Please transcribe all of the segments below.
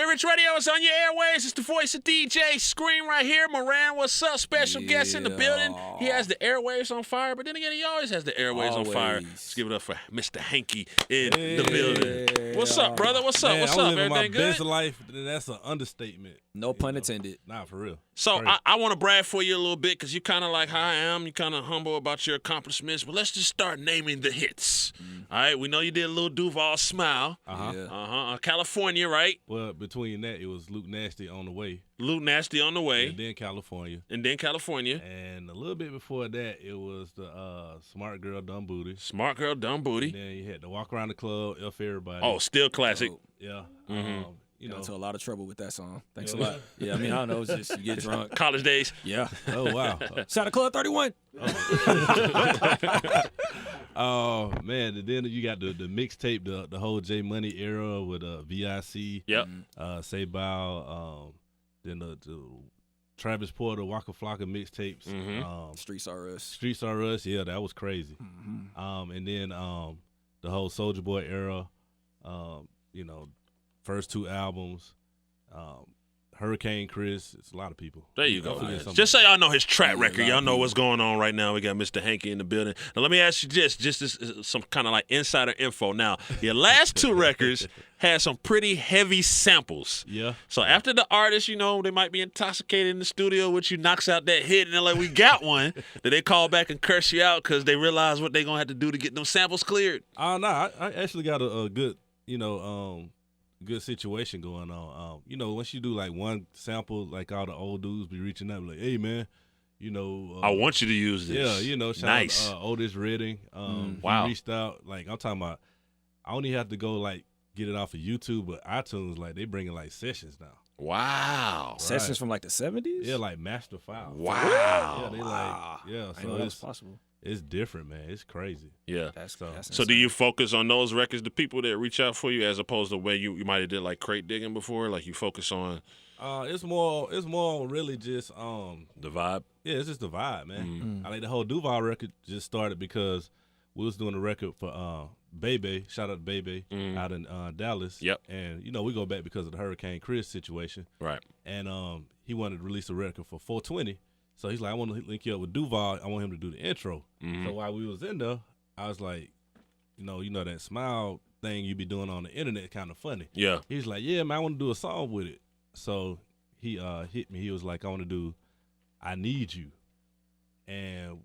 Hoodrich Radio is on your airways. It's the voice of DJ Scream right here. Moran, what's up? Special guest in the building. He has the airwaves on fire, but then again, he always has the airwaves on fire. Let's give it up for Mr. Hanky in the building. What's up, brother? What's up? What's up? Everything my best good? Life, that's an understatement. No pun intended. Nah, for real. So I want to brag for you a little bit because you kind of like how I am. You kind of humble about your accomplishments, but let's just start naming the hits. All right, we know you did Lil Duval Smile. California, right? Well, between that, it was Luke Nasty on the way. Luke Nasty on the way. And then California. And And a little bit before that, it was the Smart Girl, Dumb Booty. Smart Girl, Dumb Booty. And then you had to Walk Around the Club, F Everybody. Oh, still classic. Yeah. You know, into a lot of trouble with that song. Thanks a lot. Yeah, I mean, I don't know. It's just you get drunk. College days. Yeah. Oh, wow. Shout out Club 31. Oh, man. And then you got the mixtape, the whole J Money era with VIC. Yep. Say Bow. Then the Travis Porter, Waka Flocka mixtapes. Streets Are Us. Streets Are Us. Yeah, that was crazy. And then the whole Soulja Boy era. You know, first two albums, Hurricane Chris, it's a lot of people. There you go. Just so y'all know his track record. Y'all know what's going on right now. We got Mr. Hanky in the building. Now, let me ask you this some kind of like insider info. Now, your last two records had some pretty heavy samples. Yeah. So after the artist, you know, they might be intoxicated in the studio with you, knocks out that hit, and they're like, we got one. That they call back and curse you out because they realize what they're going to have to do to get them samples cleared. No, I actually got a good, good situation going on. Once you do like one sample, like all the old dudes be reaching out like, hey man, I want you to use this. Yeah, shout nice. out Otis Redding. Wow. He reached out, like I'm talking about, I only have to go like get it off of YouTube, but iTunes, like they bringing like sessions now. Wow. Sessions from like the 70s? Yeah, like master files. Wow. Yeah, they like, I know that was possible. It's different, man. It's crazy. Yeah. That's so do you focus on those records, the people that reach out for you, as opposed to when you might have did like crate digging before? Like you focus on it's more really just the vibe? Yeah, it's just the vibe, man. I like the whole Duval record just started because we was doing a record for Bebe, shout out to Bebe, out in Dallas. Yep. And we go back because of the Hurricane Chris situation. Right. And he wanted to release a record for 420. So he's like, I want to link you up with Duval. I want him to do the intro. So while we was in there, I was like, you know that smile thing you be doing on the internet kind of funny. Yeah. He's like, yeah, man, I want to do a song with it. So he hit me. He was like, I want to do I Need You. And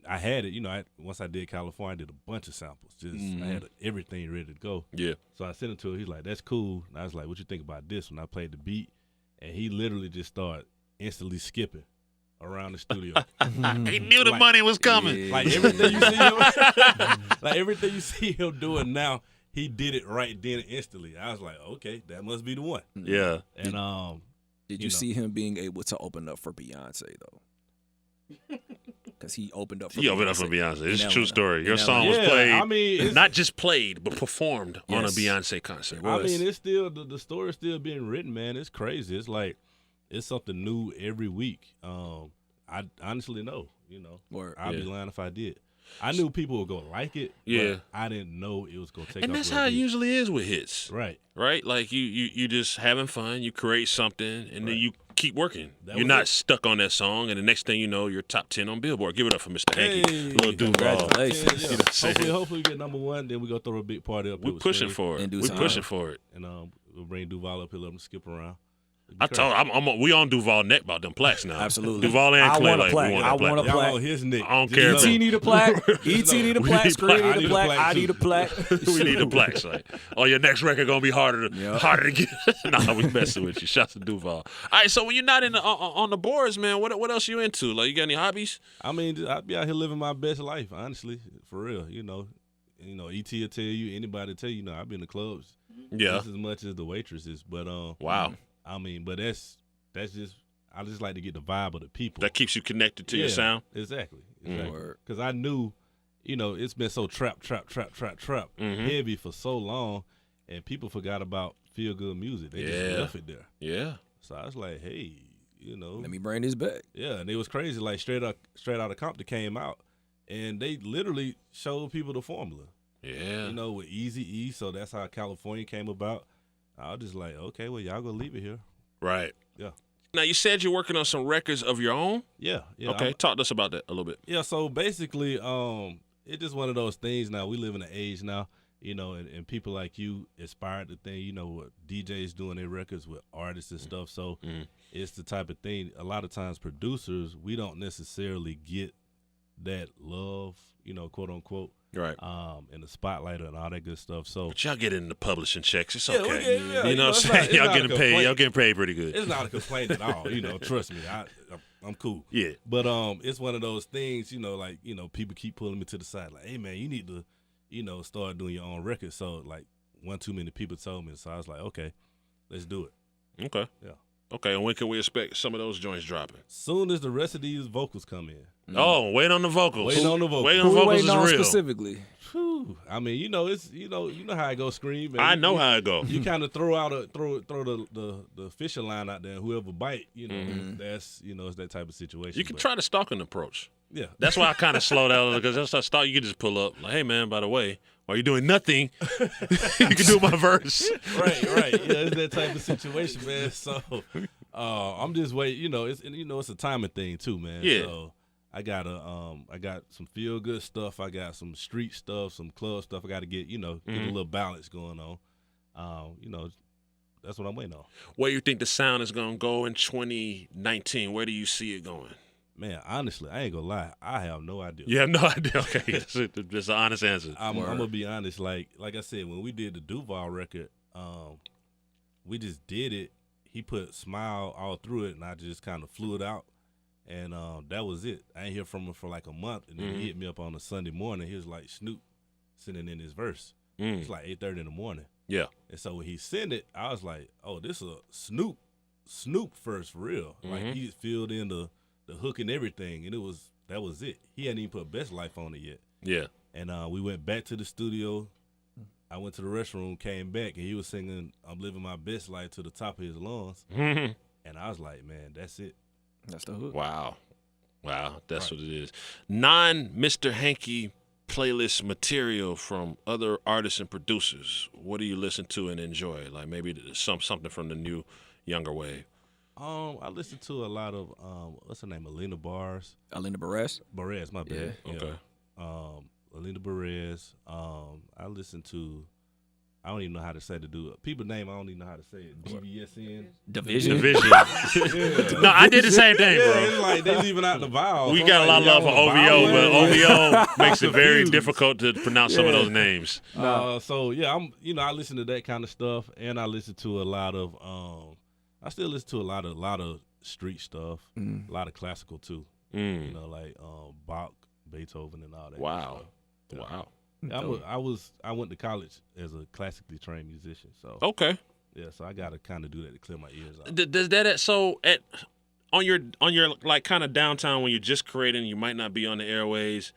I had it, once I did California, I did a bunch of samples. I had everything ready to go. Yeah. So I sent it to him. He's like, that's cool. And I was like, what you think about this? When I played the beat, and he literally just started instantly skipping around the studio. He knew the money was coming. Yeah. Like everything you see him, like everything you see him doing now, he did it right then instantly. I was like, okay, that must be the one. Yeah. And did you see him being able to open up for Beyonce though? Because he opened up for Beyonce. It's a true story. Your song was played, not just played, but performed on a Beyonce concert. I mean, it's still the story's still being written, man. It's crazy. It's like it's something new every week. I honestly know, I'd be lying if I did. I knew people would go like it, but I didn't know it was going to take off. And that's how it usually is with hits. Right. Like you just having fun, you create something, and then you keep working. You're not stuck on that song, and the next thing you know, you're top 10 on Billboard. Give it up for Mr. Hanky. Lil Duval. Congratulations. Hopefully we get number one, then we're going to throw a big party up. We're pushing for it. We're pushing for it. And we'll bring Duval up here, let him skip around. I told we on Duval neck about them plaques now. Absolutely. Duval and Clay, I want a plaque. I want a plaque. Y'all on his neck. I don't care. E.T. need a plaque. E.T. need a plaque. Scream need a plaque. I need a plaque. We need a plaque. Like, your next record gonna be harder to get. Nah, we messing with you. Shouts to Duval. All right, so when you're not on the boards, man, what else you into? Like, you got any hobbies? I mean, I be out here living my best life, honestly, for real. E.T. will tell you, anybody will tell you, I've been to clubs just as much as the waitresses. But wow. I mean, but that's just, I just like to get the vibe of the people. That keeps you connected to your sound? Exactly. Because I knew, it's been so trap heavy for so long, and people forgot about feel-good music. They just left it there. Yeah. So I was like, hey, let me bring this back. Yeah, and it was crazy. Like, Straight Outta Compton came out, and they literally showed people the formula. Yeah. With Eazy-E, so that's how California came about. I was just like, okay, well, y'all gonna leave it here. Right. Yeah. Now, you said you're working on some records of your own? Yeah. Okay, talk to us about that a little bit. Yeah, so basically, it's just one of those things now. We live in an age now, and people like you aspire to think, what DJs doing their records with artists and stuff. So it's the type of thing, a lot of times producers, we don't necessarily get that love, quote unquote. Right. And the spotlight and all that good stuff. So, but y'all get in the publishing checks. It's okay. Yeah, you know what I'm saying? Y'all getting paid. Y'all getting paid pretty good. It's not a complaint at all. Trust me. I'm cool. Yeah. But it's one of those things. People keep pulling me to the side. Like, hey man, you need to, start doing your own records. So like, one too many people told me. So I was like, okay, let's do it. Okay. Yeah. Okay, and when can we expect some of those joints dropping? Soon as the rest of these vocals come in. Oh, wait on the vocals. Wait on the vocals. Wait on the vocals is real. Specifically? Whew. I mean, it's how it goes. Scream. Man. I know how it goes. You kind of throw the fishing line out there, and whoever bite, that's it's that type of situation. You can try the stalking approach. Yeah, that's why I kind of slowed down because that's a stalk. You can just pull up like, hey man, by the way, while you're doing nothing, you can do my verse. Right. Yeah, it's that type of situation, man. So I'm just waiting. It's a timing thing too, man. Yeah. So I got some feel good stuff. I got some street stuff, some club stuff. I got to get get a little balance going on. That's what I'm waiting on. Where you think the sound is gonna go in 2019? Where do you see it going? Man, honestly, I ain't gonna lie. I have no idea. You have no idea. Okay, that's an honest answer. I'm gonna be honest. Like I said, when we did the Duval record, we just did it. He put Smile all through it, and I just kind of flew it out, and that was it. I ain't hear from him for like a month, and then he hit me up on a Sunday morning. He was like, Snoop sending in his verse. It's like 8:30 in the morning. Yeah. And so when he sent it, I was like, oh, this is a Snoop first for real. Like he filled in the hook and everything, and that was it. He hadn't even put Best Life on it yet. Yeah. And we went back to the studio. I went to the restroom, came back, and he was singing I'm Living My Best Life to the top of his lungs. And I was like, man, that's it. That's the hook. Wow. That's what it is. Non-Mr. Hanky playlist material from other artists and producers. What do you listen to and enjoy? Like maybe something from the new, younger wave. I listen to a lot of what's her name, Alina Barres. Alina Barres. Barres, my bad. Yeah. Okay. Alina Barres. I listen to. I don't even know how to say the dude. People name I don't even know how to say it. DVSN. Division. Yeah. No, I did the same thing, bro. It's like they leaving out the vowels. We got a lot of love for OVO, but OVO makes it very difficult to pronounce some of those names. So yeah, I listen to that kind of stuff, and I listen to a lot of I still listen to a lot of street stuff, a lot of classical too. Like Bach, Beethoven, and all that. Wow. Yeah. Wow. I went to college as a classically trained musician, so okay. Yeah, so I gotta kind of do that to clear my ears out. Does that on your like kind of downtime when you're just creating, you might not be on the airways.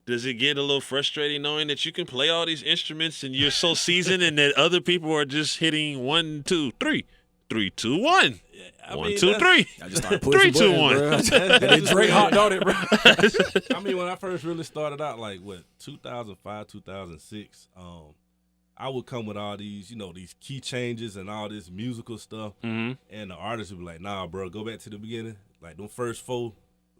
Does it get a little frustrating knowing that you can play all these instruments and you're so seasoned, and that other people are just hitting 1, 2, 3, 3, 2, 1. 1, 2, 3. I just started pushing 3, 2, 1. That's Drake hot on it, bro. I mean, when I first really started out, like 2005, 2006, I would come with all these, these key changes and all this musical stuff, and the artist would be like, "Nah, bro, go back to the beginning. Like them first 4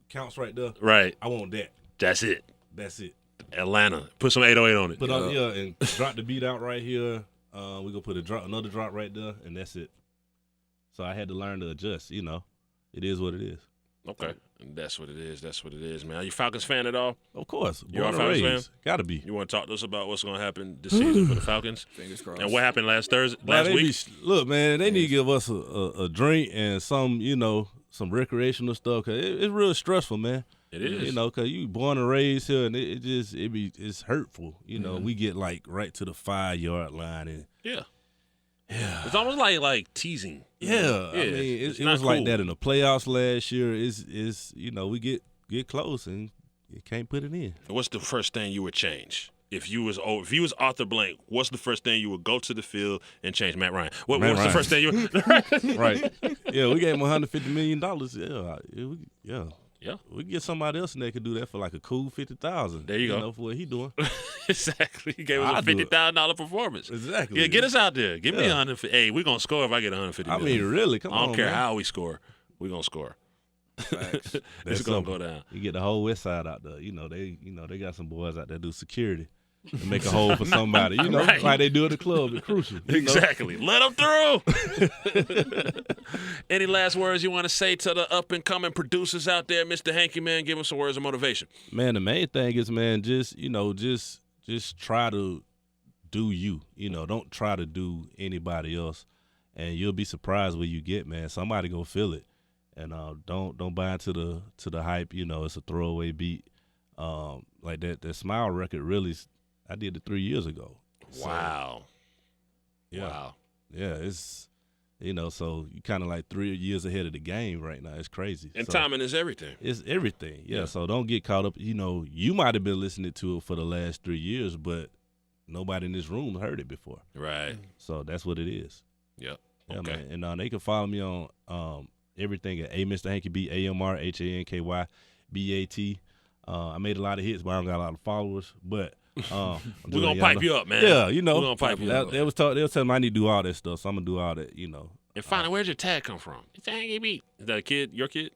counts right there. Right. I want that. That's it. That's it. Atlanta. Put some 808 on it. Put on and drop the beat out right here. We gonna put another drop right there, and that's it. So I had to learn to adjust. It is what it is. Okay, and that's what it is. That's what it is, man. Are you Falcons fan at all? Of course. You are a Falcons fan? Gotta be. You want to talk to us about what's going to happen this season for the Falcons? Fingers crossed. And what happened last week? Look, man, they need to give us a drink and some, some recreational stuff, because it's real stressful, man. It is. Because you born and raised here, and it's hurtful. We get like right to the 5-yard line, and yeah. It's almost like teasing. Yeah. I mean, it was cool. Like that in the playoffs last year. Is we get close and you can't put it in. What's the first thing you would change? If you was Arthur Blank, what's the first thing you would go to the field and change? Matt Ryan. What's the first thing you would... Right. Yeah, we gave him $150 million. Yeah. Yeah. We can get somebody else in there could do that for like a cool $50,000. There you go. Know, for what he doing. Exactly. He gave us a $50,000 performance. Exactly. Yeah, get us out there. Give me 150. Hey, we're going to score if I get 150 I million. mean, really, come on, I don't care man. how we score. We're going to score. It's going to go down. You get the whole West Side out there. They got some boys out there do security. To make a hole for somebody, right. Like they do at the club. It's crucial. Exactly. Let them through. Any last words you want to say to the up-and-coming producers out there, Mr. Hanky, man? Give them some words of motivation. Man, the main thing is, man, just try to do you. Don't try to do anybody else, and you'll be surprised what you get, man. Somebody gonna feel it, and don't buy into the hype. It's a throwaway beat. Like that Smile record really. I did it 3 years ago. Wow. So, yeah. Wow. Yeah, it's, so you kind of like 3 years ahead of the game right now. It's crazy. And timing is everything. It's everything. Yeah, so don't get caught up. You might have been listening to it for the last 3 years, but nobody in this room heard it before. Right. So that's what it is. Yep. Yeah, Okay. man. And they can follow me on everything at Mr. Hanky, BAMRHANKYBAT. I made a lot of hits, but I don't got a lot of followers. But we're gonna pipe you up, man. Yeah, we're gonna pipe you up. They was telling me I need to do all that stuff, so I'm gonna do all that. And finally, where'd your tag come from? It's a Hanky beat. Is that a kid? Your kid?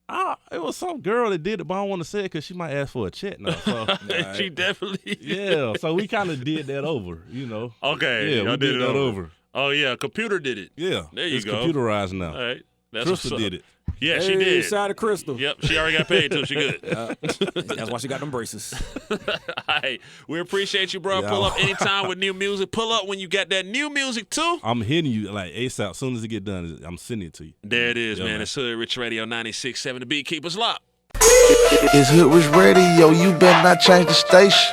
It was some girl that did it, but I don't want to say it because she might ask for a check now. So She definitely. Yeah, so we kind of did that over, Okay. Yeah, we did that over. Oh yeah, computer did it. Yeah, there you it's go. Computerized now. All right, that's Crystal did it. Yeah, she did. Shout out to Crystal. Yep, she already got paid too. She good. That's why she got them braces. All right, we appreciate you, bro. Yeah. Pull up anytime with new music. Pull up when you got that new music too. I'm hitting you like ASAP. As soon as it get done, I'm sending it to you. There it is, Yeah, man. It's Hoodrich Radio 96.7. The Beat Keepers locked. It's Hoodrich Radio. You better not change the station.